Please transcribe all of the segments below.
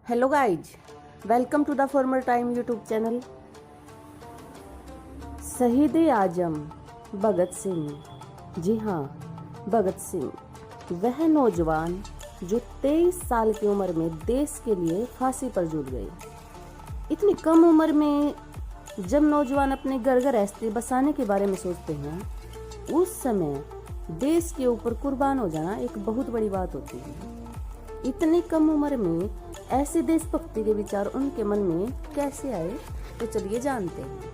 Hello guys, welcome to the former time YouTube channel. शहीद आजम भगत सिंह, जी हाँ, भगत सिंह वह नौजवान जो 23 साल की उम्र में देश के लिए फांसी पर झूल गए। इतनी कम उम्र में जब नौजवान अपने घर गृहस्थी बसाने के बारे में सोचते हैं, उस समय देश के ऊपर कुर्बान हो जाना एक बहुत बड़ी बात होती है। इतनी कम उम्र में ऐसे देशभक्ति के विचार उनके मन में कैसे आए, तो चलिए जानते हैं।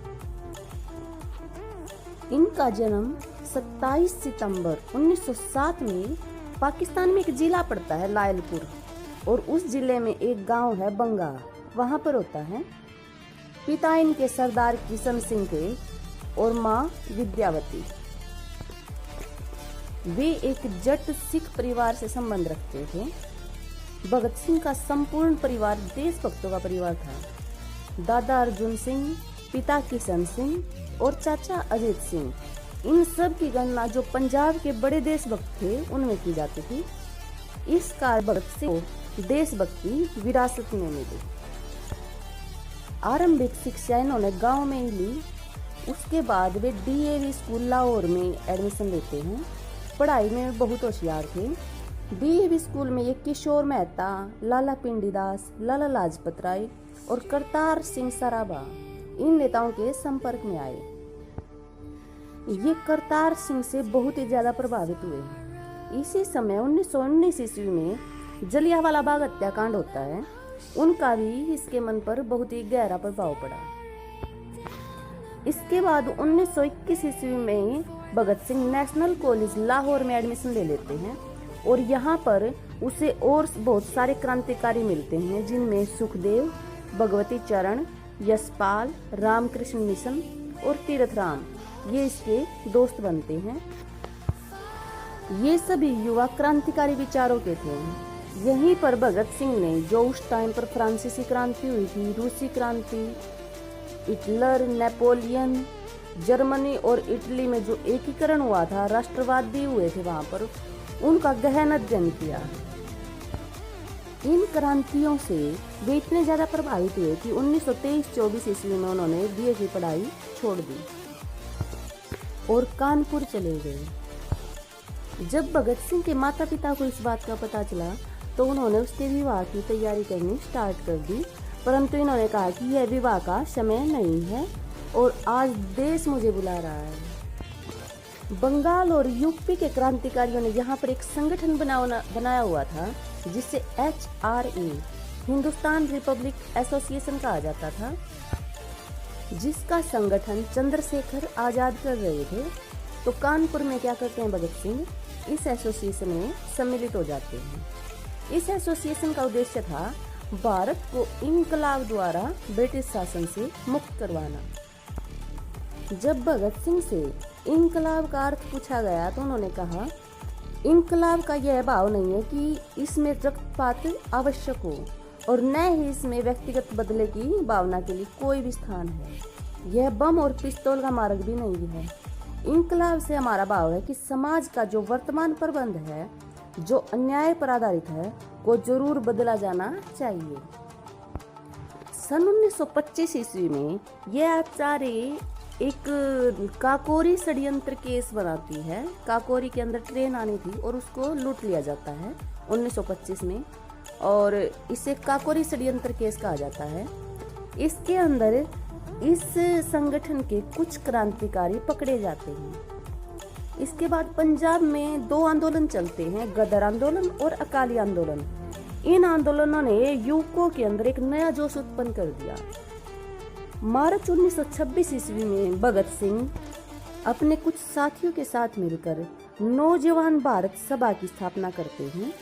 इनका जन्म 27 सितंबर 1907 में पाकिस्तान में एक जिला पड़ता है लायलपुर, और उस जिले में एक गांव है बंगा, वहां पर होता है। पिता इनके सरदार किशन सिंह थे और माँ विद्यावती। वे एक जट सिख परिवार से संबंध रखते थे। भगत सिंह का संपूर्ण परिवार देशभक्तों का परिवार था। दादा अर्जुन सिंह, पिता किशन सिंह और चाचा अजीत सिंह, इन सब की गणना जो पंजाब के बड़े देशभक्त थे उनमें की जाती थी। इस कारण भगत सिंह को देशभक्ति विरासत में मिली। आरंभिक शिक्षा इन्होंने गांव में ही ली। उसके बाद वे डीएवी स्कूल लाहौर में एडमिशन लेते हैं। पढ़ाई में बहुत होशियार थे। डीएवी स्कूल में ये किशोर मेहता, लाला पिंडीदास, लाला लाजपत राय और करतार सिंह सराभा इन नेताओं के संपर्क में आए। ये करतार सिंह से बहुत ही ज्यादा प्रभावित हुए। इसी समय 1919 ईस्वी में जलियांवाला बाग हत्याकांड होता है। उनका भी इसके मन पर बहुत ही गहरा प्रभाव पड़ा। इसके बाद 1921 ईस्वी में भगत सिंह नेशनल कॉलेज लाहौर में एडमिशन ले लेते हैं, और यहाँ पर उसे और बहुत सारे क्रांतिकारी मिलते हैं, जिनमें सुखदेव, भगवती चरण, यशपाल, रामकृष्ण मिशन और तीरथ राम, ये इसके दोस्त बनते हैं। ये सभी युवा क्रांतिकारी विचारों के थे। यहीं पर भगत सिंह ने, जो उस टाइम पर फ्रांसीसी क्रांति हुई थी, रूसी क्रांति, हिटलर, नेपोलियन, जर्मनी और इटली में जो एकीकरण हुआ था, राष्ट्रवादी हुए थे वहां पर, उनका गहन अध्ययन किया। इन क्रांतियों से वे इतने ज्यादा प्रभावित हुए कि 1923-24 ईस्वी में उन्होंने बीए की पढ़ाई छोड़ दी और कानपुर चले गए। जब भगत सिंह के माता पिता को इस बात का पता चला तो उन्होंने उसके विवाह की तैयारी करनी स्टार्ट कर दी, परंतु इन्होंने कहा कि यह विवाह का समय नहीं है और आज देश मुझे बुला रहा है। बंगाल और यूपी के क्रांतिकारियों ने यहाँ पर एक संगठन बनाया हुआ था, जिसे HRA, हिंदुस्तान रिपब्लिक एसोसिएशन कहा जाता था, जिसका संगठन चंद्रशेखर आजाद कर रहे थे। तो कानपुर में क्या करते हैं भगत सिंह, इस एसोसिएशन में सम्मिलित हो जाते हैं। इस एसोसिएशन का उद्देश्य था भारत को इनकलाब द्वारा ब्रिटिश शासन से मुक्त करवाना। जब भगत सिंह से इनकलाब का अर्थ पूछा गया तो उन्होंने कहा, इनकलाब का यह भाव नहीं है कि इसमें रक्तपात आवश्यक हो, और न ही इसमें व्यक्तिगत बदले की भावना के लिए कोई भी स्थान है। यह बम और पिस्तौल का मार्ग भी नहीं है। इनकलाब से हमारा भाव है कि समाज का जो वर्तमान प्रबंध है, जो अन्याय पर आधारित है, को जरूर बदला जाना चाहिए। सन 1925 ईस्वी में यह आचार्य एक काकोरी षड्यंत्र केस बनाती है। काकोरी के अंदर ट्रेन आनी थी और उसको लूट लिया जाता है 1925 में, और इसे काकोरी षड्यंत्र केस कहा जाता है। इसके अंदर इस संगठन के कुछ क्रांतिकारी पकड़े जाते हैं। इसके बाद पंजाब में दो आंदोलन चलते हैं, गदर आंदोलन और अकाली आंदोलन। इन आंदोलनों ने युवकों के अंदर एक नया जोश उत्पन्न कर दिया। मार्च 1926 ईस्वी में भगत सिंह अपने कुछ साथियों के साथ मिलकर नौजवान भारत सभा की स्थापना करते हैं,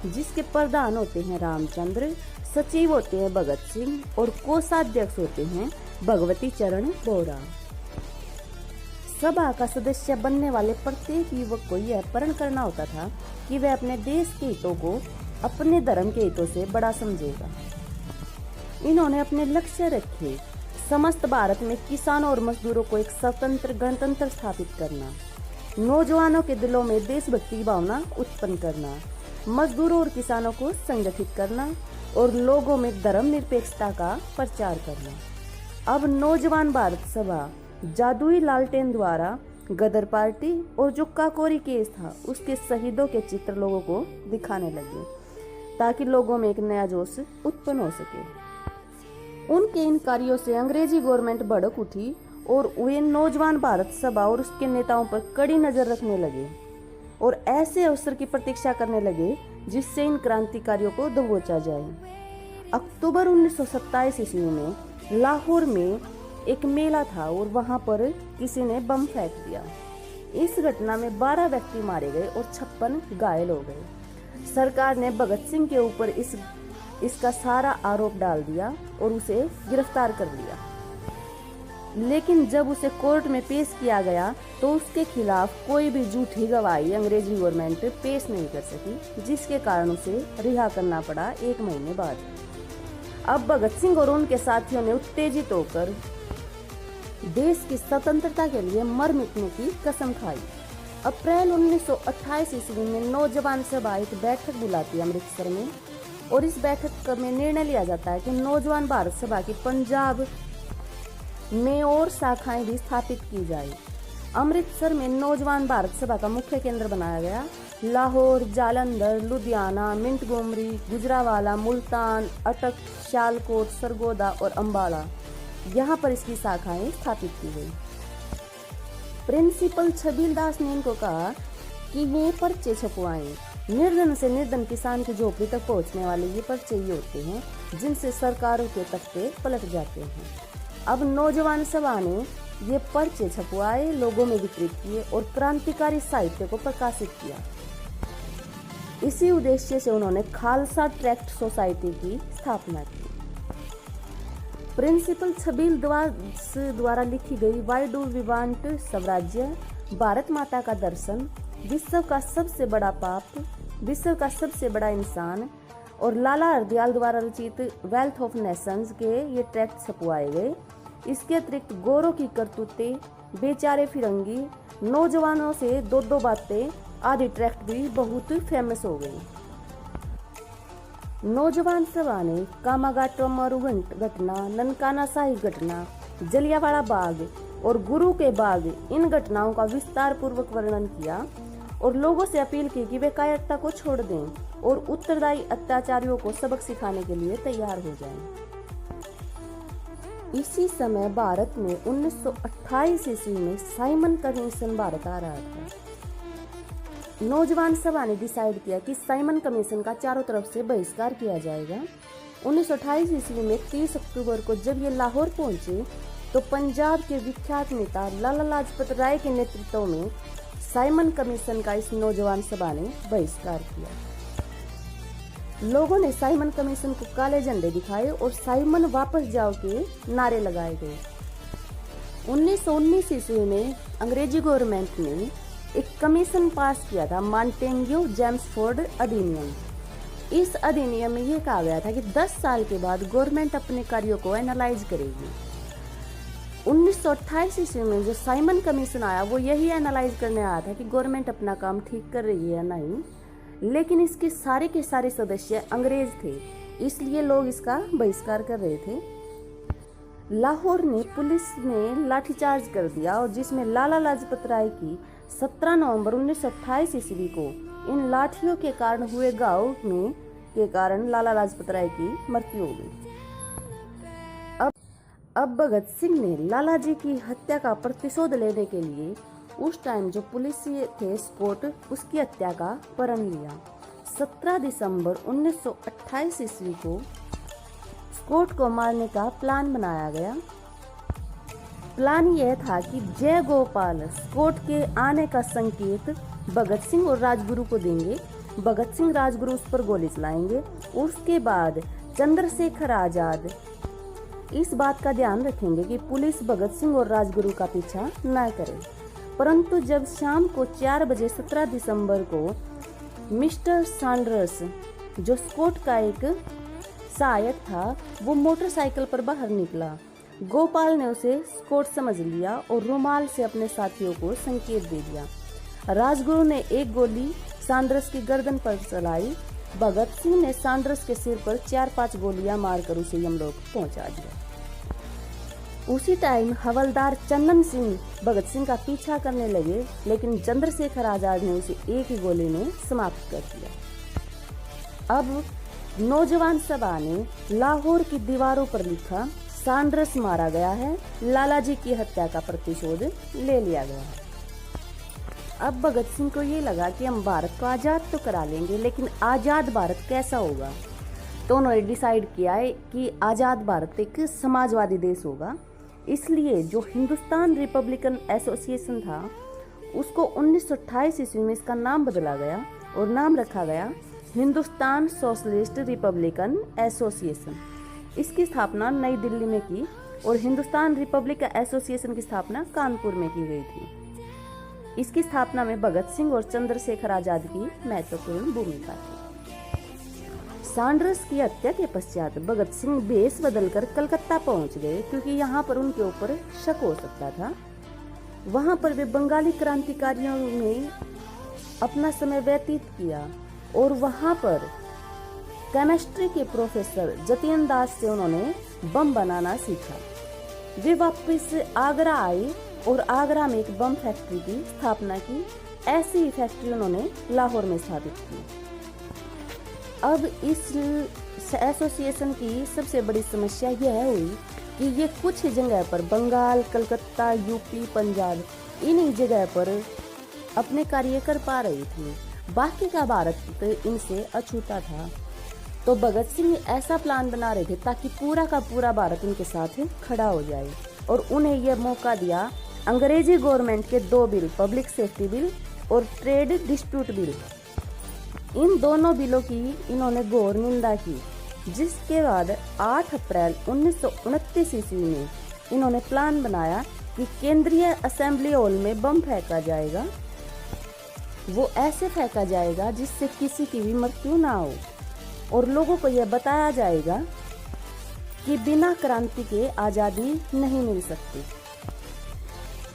जिसके प्रधान होते हैं रामचंद्र, सचिव होते हैं भगत सिंह और कोषाध्यक्ष होते हैं भगवती चरण बोरा। सभा का सदस्य बनने वाले प्रत्येक युवक को यह प्रण करना होता था कि वह अपने देश के हितों को अपने धर्म के हितों से बड़ा समझेगा। इन्होंने अपने लक्ष्य रखे समस्त भारत में किसानों और मजदूरों को एक स्वतंत्र गणतंत्र स्थापित करना, नौजवानों के दिलों में देशभक्ति की भावना उत्पन्न करना, मजदूरों और किसानों को संगठित करना और लोगों में धर्मनिरपेक्षता का प्रचार करना। अब नौजवान भारत सभा जादुई लालटेन द्वारा गदर पार्टी और जो काकोरी केस था उसके शहीदों के चित्र लोगों को दिखाने लगे ताकि लोगों में एक नया जोश उत्पन्न हो सके। उनके इन कार्यों से अंग्रेजी गवर्नमेंट भड़क उठी और वे नौजवान भारत सभा और उसके नेताओं पर कड़ी नजर रखने लगे और ऐसे अवसर की प्रतीक्षा करने लगे जिससे इन क्रांतिकारियों को दबोचा जाए। अक्टूबर 1927 ईस्वी में लाहौर में एक मेला था और वहां पर किसी ने बम फेंक दिया। इस घटना में 12 व्यक्ति मारे गए और 56 घायल हो गए। सरकार ने भगत सिंह के ऊपर इसका सारा आरोप डाल दिया और उसे गिरफ्तार कर लिया। लेकिन जब उसे कोर्ट में पेश किया गया तो उसके खिलाफ कोई भी झूठी गवाही अंग्रेजी गवर्नमेंट पेश नहीं कर सकी, जिसके कारण उसे रिहा करना पड़ा 1 महीने बाद। अब भगत सिंह और उनके साथियों ने उत्तेजित होकर देश की स्वतंत्रता के लिए मर मिटने की कसम खाई। अप्रैल 1928 ईस्वी में नौजवान सभा एक बैठक बुलाती है अमृतसर में और इस बैठक में निर्णय लिया जाता है कि नौजवान भारत सभा की पंजाब में और शाखाएं भी स्थापित की जाए। अमृतसर में नौजवान भारत सभा का मुख्य केंद्र बनाया गया। लाहौर, जालंधर, लुधियाना, मिंटगोमरी, गुजरावाला, मुल्तान, अटक, सियालकोट, सरगोदा और अम्बाला, यहाँ पर इसकी शाखाएं स्थापित की गई। प्रिंसिपल छबील दास ने इनको कहा कि वे पर्चे छपवाएं। निर्धन से निर्धन किसान की झोपड़ी तक पहुंचने वाले ये पर्चे ही होते हैं जिनसे सरकारों के तख्ते पलट जाते हैं। अब नौजवान सभा ने ये पर्चे छपवाए, लोगों में वितरित किए और क्रांतिकारी साहित्य को प्रकाशित किया। इसी उद्देश्य से उन्होंने खालसा ट्रैक्ट सोसाइटी की स्थापना की। प्रिंसिपल छबील दास द्वारा लिखी गई वाई डू वी वांट स्वराज्य, भारत माता का दर्शन, विश्व का सबसे बड़ा पाप, विश्व का सबसे बड़ा इंसान और लाला हरदयाल द्वारा रचित वेल्थ ऑफ नेशंस के ये ट्रैक्ट छपवाए गए। इसके अतिरिक्त गोरों की करतूतें, बेचारे फिरंगी, नौजवानों से दो बातें आदि ट्रैक्ट भी बहुत फेमस हो गई। नौजवान सभा ने कामाघाट मरु घटना, ननकाना साहिब घटना, जलियांवाला बाग और गुरु के बाग, इन घटनाओं का विस्तार पूर्वक वर्णन किया और लोगों से अपील की कि वे कायरता को छोड़ दें और उत्तरदायी अत्याचारियों को सबक सिखाने के लिए तैयार हो जाएं। इसी समय भारत में 1928 ईस्वी में साइमन कमीशन भारत आ रहा था। नौजवान सभा ने डिसाइड किया कि साइमन कमीशन का चारों तरफ से बहिष्कार किया जाएगा। 1928 ईस्वी में 30 अक्टूबर को जब ये लाहौर पहुंचे तो पंजाब के विख्यात नेता लाला लाजपत राय के नेतृत्व में साइमन कमीशन का इस नौजवान सभा ने बहिष्कार किया। लोगों ने साइमन कमीशन को काले झंडे दिखाए और साइमन वापस जाओ के नारे लगाए गए। 1919 ईस्वी में अंग्रेजी गवर्नमेंट ने एक कमीशन पास किया था, मॉन्टेग्यू जेम्सफोर्ड अधिनियम। इस अधिनियम में यह कहा गया था कि 10 साल के बाद गवर्नमेंट अपने कार्यों को एनालाइज करेगी। 1928 ईस्वी में जो साइमन कमीशन आया वो यही एनालाइज करने आया था कि गवर्नमेंट अपना काम ठीक कर रही है या नहीं, लेकिन इसके सारे के सारे सदस्य अंग्रेज थे, इसलिए लोग इसका बहिष्कार कर रहे थे। लाहौर ने पुलिस ने लाठीचार्ज कर दिया और जिसमें लाला लाजपत राय की 17 नवंबर 1928 ईस्वी को इन लाठियों के कारण हुए घाव में के कारण लाला लाजपत राय की मृत्यु हो गई। अब भगत सिंह ने लाला जी की हत्या का प्रतिशोध लेने के लिए उस टाइम जो पुलिस थे स्कॉट, उसकी हत्या का प्रण लिया। 17 दिसंबर 1928 ईस्वी को स्कॉट को मारने का प्लान बनाया गया। प्लान यह था कि जय गोपाल स्कॉट के आने का संकेत भगत सिंह और राजगुरु को देंगे, भगत सिंह राजगुरु उस पर गोली चलाएंगे। उसके बाद चंद्रशेखर आजाद इस बात का ध्यान रखेंगे कि पुलिस भगत सिंह और राजगुरु का पीछा न करे। परंतु जब शाम को 4 बजे 17 दिसंबर को मिस्टर सैंडर्स, जो स्कॉट का एक सहायक था, वो मोटरसाइकिल पर बाहर निकला। गोपाल ने उसे स्कॉट समझ लिया और रुमाल से अपने साथियों को संकेत दे दिया। राजगुरु ने एक गोली सैंडर्स की गर्दन पर चलाई। भगत सिंह ने सैंडर्स के सिर पर 4-5 गोलियां मारकर उसे यमलोक पहुंचा दिया। उसी टाइम हवलदार चंदन सिंह भगत सिंह का पीछा करने लगे, लेकिन चंद्रशेखर आजाद ने उसे एक ही गोली में समाप्त कर दिया। अब नौजवान सभा ने लाहौर की दीवारों पर लिखा, सैंडर्स मारा गया है, लालाजी की हत्या का प्रतिशोध ले लिया गया है। अब भगत सिंह को ये लगा कि हम भारत को आज़ाद तो करा लेंगे, लेकिन आज़ाद भारत कैसा होगा। तो उन्होंने डिसाइड किया है कि आज़ाद भारत एक समाजवादी देश होगा। इसलिए जो हिंदुस्तान रिपब्लिकन एसोसिएशन था उसको 1928 ईस्वी में इसका नाम बदला गया और नाम रखा गया हिंदुस्तान सोशलिस्ट रिपब्लिकन एसोसिएशन। इसकी स्थापना नई दिल्ली में की और हिंदुस्तान रिपब्लिक एसोसिएशन की स्थापना कानपुर में की गई थी। इसकी स्थापना में भगत सिंह और चंद्रशेखर आजाद की महत्वपूर्ण भूमिका थी। सैंडर्स की हत्या के पश्चात भगत सिंह भेष बदलकर कलकत्ता पहुंच गए, क्योंकि यहाँ पर उनके ऊपर शक हो सकता था। वहाँ पर वे बंगाली क्रांतिकारियों में अपना समय व्यतीत किया और वहाँ पर केमिस्ट्री के प्रोफेसर जतीन दास से उन्होंने बम बनाना सीखा। वे वापस आगरा आए और आगरा में एक बम फैक्ट्री की स्थापना की। ऐसी ही फैक्ट्री उन्होंने लाहौर में स्थापित की। अब इस एसोसिएशन की सबसे बड़ी समस्या यह हुई कि ये कुछ ही जगह पर बंगाल, कलकत्ता, यूपी, पंजाब इन जगह पर अपने कार्य कर पा रही थी। बाकी का भारत इनसे अछूता था। तो भगत सिंह ऐसा प्लान बना रहे थे ताकि पूरा का पूरा भारत उनके साथ खड़ा हो जाए और उन्हें यह मौका दिया। अंग्रेजी गवर्नमेंट के 2 बिल, पब्लिक सेफ्टी बिल और ट्रेड डिस्प्यूट बिल, इन दोनों बिलों की इन्होंने घोर निंदा की। जिसके बाद 8 अप्रैल 1929 ईस्वी में इन्होंने प्लान बनाया कि केंद्रीय असेंबली हॉल में बम फेंका जाएगा। वो ऐसे फेंका जाएगा जिससे किसी की भी मृत्यु ना हो और लोगों को यह बताया जाएगा कि बिना क्रांति के आज़ादी नहीं मिल सकती।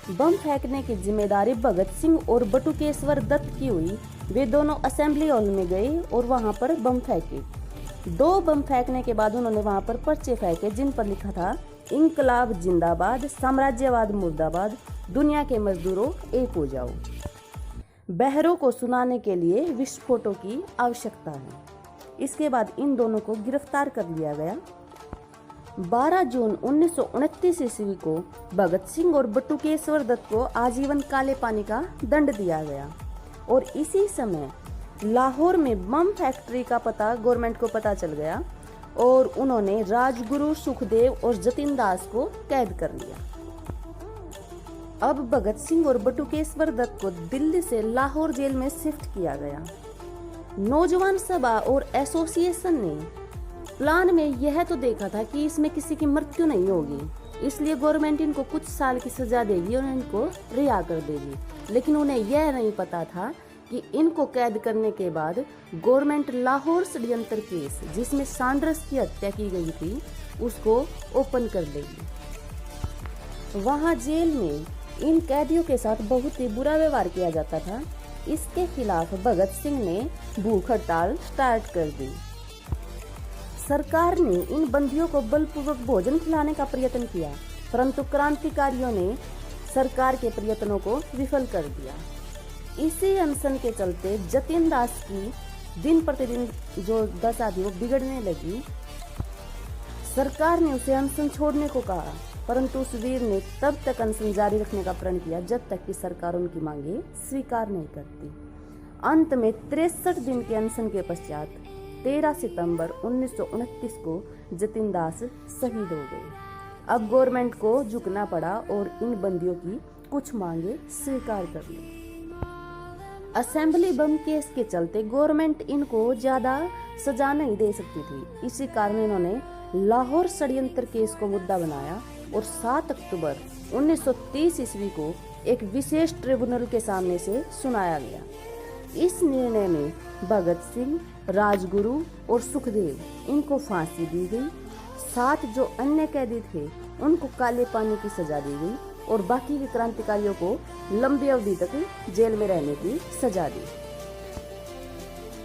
बम फेंकने की जिम्मेदारी भगत सिंह और बटुकेश्वर दत्त की हुई। वे दोनों असेंबली हॉल में गए और वहां पर बम फेंके। 2 बम फेंकने के बाद उन्होंने वहां पर पर्चे फेंके जिन पर लिखा था, इंकलाब जिंदाबाद, साम्राज्यवाद मुर्दाबाद, दुनिया के मजदूरों एक हो जाओ। बहरों को सुनाने के लिए विस्फोटों की आवश्यकता है। इसके बाद इन दोनों को गिरफ्तार कर लिया गया। 12 जून 1929 ईस्वी को भगत सिंह और बटुकेश्वर दत्त को आजीवन काले पानी का दंड दिया गया और इसी समय लाहौर में बम फैक्ट्री का पता गवर्नमेंट को पता चल गया और उन्होंने राजगुरु, सुखदेव और जतीन दास को कैद कर लिया। अब भगत सिंह और बटुकेश्वर दत्त को दिल्ली से लाहौर जेल में शिफ्ट किया गया। नौजवान सभा और एसोसिएशन ने प्लान में यह तो देखा था कि इसमें किसी की मृत्यु नहीं होगी, इसलिए गवर्नमेंट इनको कुछ साल की सजा देगी और इनको रिहा कर देगी। लेकिन उन्हें यह नहीं पता था कि इनको कैद करने के बाद गवर्नमेंट लाहौर षड्यंत्र केस, जिसमें सैंडर्स की हत्या की गई थी, उसको ओपन कर देगी। वहां जेल में इन कैदियों के साथ बहुत ही बुरा व्यवहार किया जाता था। इसके खिलाफ भगत सिंह ने भूख हड़ताल स्टार्ट कर दी। सरकार ने इन बंदियों को बलपूर्वक भोजन खिलाने का प्रयत्न किया, परंतु क्रांतिकारियों ने सरकार के प्रयत्नों को विफल कर दिया। इसी अनशन के चलते जतीन दास की दिन प्रतिदिन जो दशा थी वो बिगड़ने लगी। सरकार ने उसे अनशन छोड़ने को कहा, परंतु उस वीर ने तब तक अनशन जारी रखने का प्रण किया जब तक कि सरकार उनकी मांगे स्वीकार नहीं करती। अंत में 63 दिन के अनशन के पश्चात 13 सितंबर 1929 को जतीन दास शहीद हो गए। अब गवर्नमेंट को झुकना पड़ा और इन बंदियों की कुछ मांगे स्वीकार कर ली। असेंबली बम केस के चलते गवर्नमेंट इनको ज्यादा सजा नहीं दे सकती थी। इसी कारण इन्होंने लाहौर षड्यंत्र केस को मुद्दा बनाया और 7 अक्टूबर 1930 ईस्वी को एक विशेष ट्रिब्यूनल के सामने से सुनाया गया। इस निर्णय में भगत सिंह, राजगुरु और सुखदेव इनको फांसी दी गई। 7 जो अन्य कैदी थे उनको काले पानी की सजा दी गई और बाकी के क्रांतिकारियों को लंबी अवधि तक जेल में रहने की सजा दी।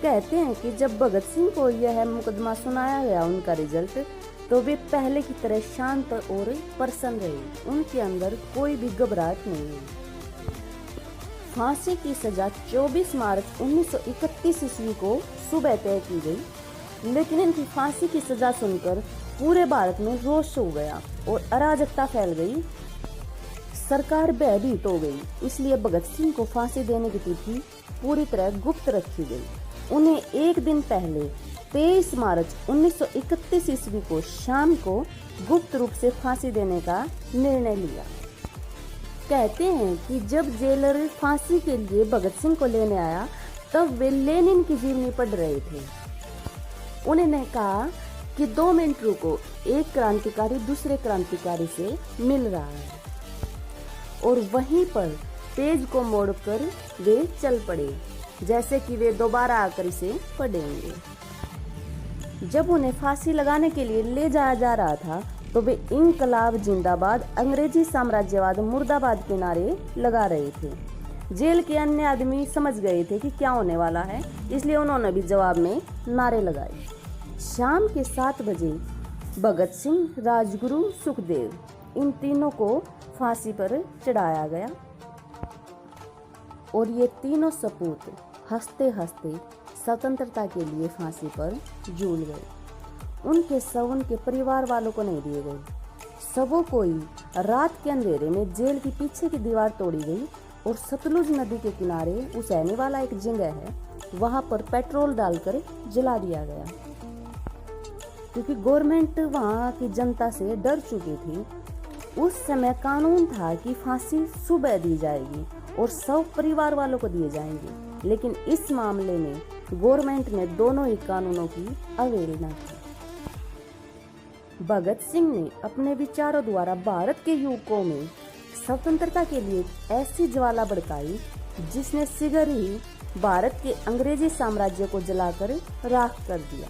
कहते हैं कि जब भगत सिंह को यह मुकदमा सुनाया गया उनका रिजल्ट, तो वे पहले की तरह शांत और प्रसन्न रहे। उनके अंदर कोई भी घबराहट नहीं हुई। फांसी की सजा 24 मार्च 1931 ईस्वी को सुबह तय की गई, लेकिन इनकी फांसी की सजा सुनकर पूरे भारत में रोष हो गया और अराजकता फैल गई। सरकार भयभीत हो गई, इसलिए भगत सिंह को फांसी देने की तिथि पूरी तरह गुप्त रखी गई। उन्हें एक दिन पहले 23 मार्च 1931 ईस्वी को शाम को गुप्त रूप से फांसी देने का निर्णय लिया। कहते हैं कि जब जेलर फांसी के लिए भगत सिंह को लेने आया, तब वे लेनिन की जीवनी पढ़ रहे थे। उन्होंने कहा कि 2 मिनट रुको, एक क्रांतिकारी दूसरे क्रांतिकारी से मिल रहा है। और वहीं पर पेज को मोड़कर वे चल पड़े, जैसे कि वे दोबारा आकर इसे पढ़ेंगे। जब उन्हें फांसी लगाने के लिए ले जाया जा रहा था, तो वे इंकलाब जिंदाबाद, अंग्रेजी साम्राज्यवाद मुर्दाबाद के नारे लगा रहे थे। जेल के अन्य आदमी समझ गए थे कि क्या होने वाला है, इसलिए उन्होंने भी जवाब में नारे लगाए। शाम के 7 बजे भगत सिंह, राजगुरु, सुखदेव, इन तीनों को फांसी पर चढ़ाया गया और ये तीनों सपूत हंसते हंसते स्वतंत्रता के लिए फांसी पर झूल गए। उनके शव उनके परिवार वालों को नहीं दिए गए। सबों को ही रात के अंधेरे में जेल की पीछे की दीवार तोड़ी गई और सतलुज नदी के किनारे उसैनी वाला एक जगह है, वहां पर पेट्रोल डालकर जला दिया गया, क्योंकि गवर्नमेंट वहां की जनता से डर चुकी थी। उस समय कानून था कि फांसी सुबह दी जाएगी और सब परिवार वालों को दिए जाएंगे, लेकिन इस मामले में गवर्नमेंट ने दोनों ही कानूनों की अवहेलना की। भगत सिंह ने अपने विचारों द्वारा भारत के युवकों में स्वतंत्रता के लिए ऐसी ज्वाला भड़काई, जिसने शीघ्र ही भारत के अंग्रेजी साम्राज्य को जलाकर राख कर दिया।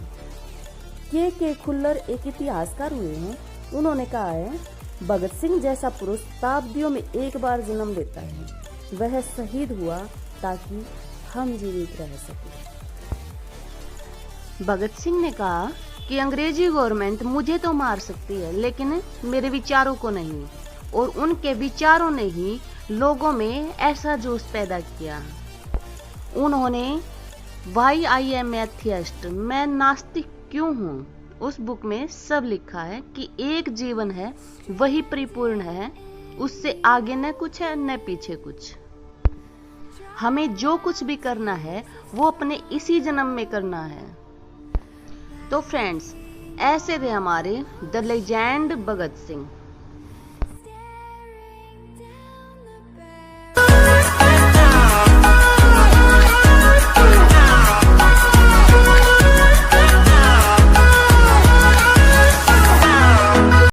के खुल्लर एक इतिहासकार हुए हैं। उन्होंने कहा है, भगत सिंह जैसा पुरुष शताब्दियों में एक बार जन्म लेता है। वह शहीद हुआ ताकि हम जीवित रह सकें। भगत सिंह ने कहा कि अंग्रेजी गवर्नमेंट मुझे तो मार सकती है, लेकिन मेरे विचारों को नहीं, और उनके विचारों ने ही लोगों में ऐसा जोश पैदा किया। उन्होंने वाई आई एम एथियस्ट, मैं नास्तिक क्यों हूँ, उस बुक में सब लिखा है कि एक जीवन है, वही परिपूर्ण है, उससे आगे न कुछ है न पीछे कुछ। हमें जो कुछ भी करना है वो अपने इसी जन्म में करना है। तो फ्रेंड्स, ऐसे थे हमारे द लेजेंड भगत सिंह।